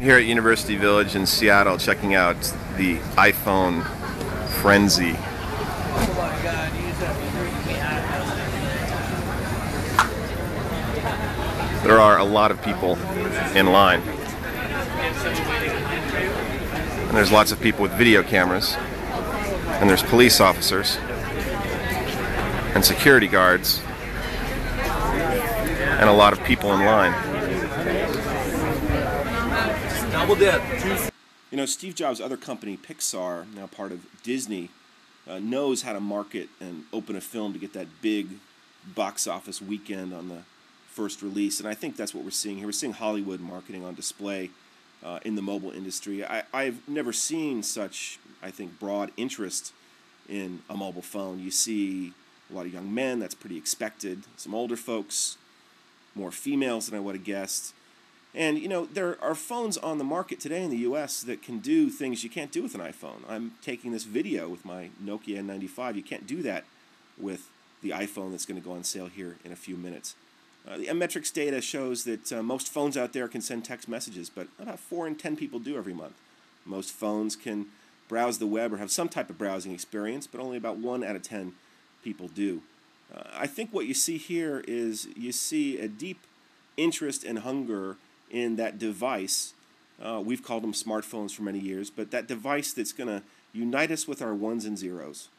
Here at University Village in Seattle, checking out the iPhone frenzy. There are a lot of people in line. And there's lots of people with video cameras. And there's police officers. And security guards. And a lot of people in line. Double dip. You know, Steve Jobs' other company, Pixar, now part of Disney, knows how to market and open a film to get that big box office weekend on the first release. And I think that's what we're seeing here. We're seeing Hollywood marketing on display in the mobile industry. I've never seen such, I think, broad interest in a mobile phone. You see a lot of young men, that's pretty expected. Some older folks, more females than I would have guessed. And, you know, there are phones on the market today in the U.S. that can do things you can't do with an iPhone. I'm taking this video with my Nokia N95. You can't do that with the iPhone that's going to go on sale here in a few minutes. The M-Metrics data shows that most phones out there can send text messages, but about 4 in 10 people do every month. Most phones can browse the web or have some type of browsing experience, but only about 1 out of 10 people do. I think what you see here is you see a deep interest and hunger in that device. We've called them smartphones for many years, but that device that's going to unite us with our ones and zeros.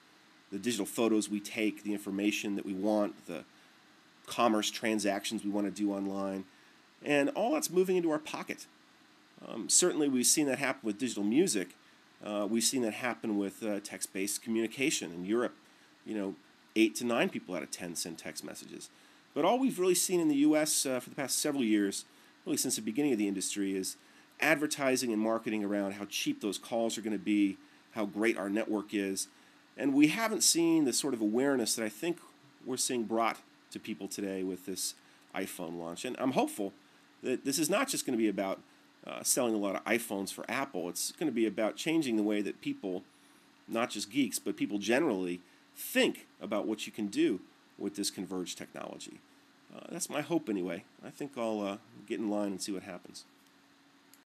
The digital photos we take, the information that we want, the commerce transactions we want to do online, and all that's moving into our pocket. Certainly we've seen that happen with digital music. We've seen that happen with text-based communication. In Europe, you know, 8 to 9 people out of 10 send text messages. But all we've really seen in the U.S. For the past several years, really since the beginning of the industry, is advertising and marketing around how cheap those calls are going to be, how great our network is. And we haven't seen the sort of awareness that I think we're seeing brought to people today with this iPhone launch. And I'm hopeful that this is not just going to be about selling a lot of iPhones for Apple. It's going to be about changing the way that people, not just geeks, but people generally, think about what you can do with this converged technology. That's my hope anyway. I think I'll get in line and see what happens.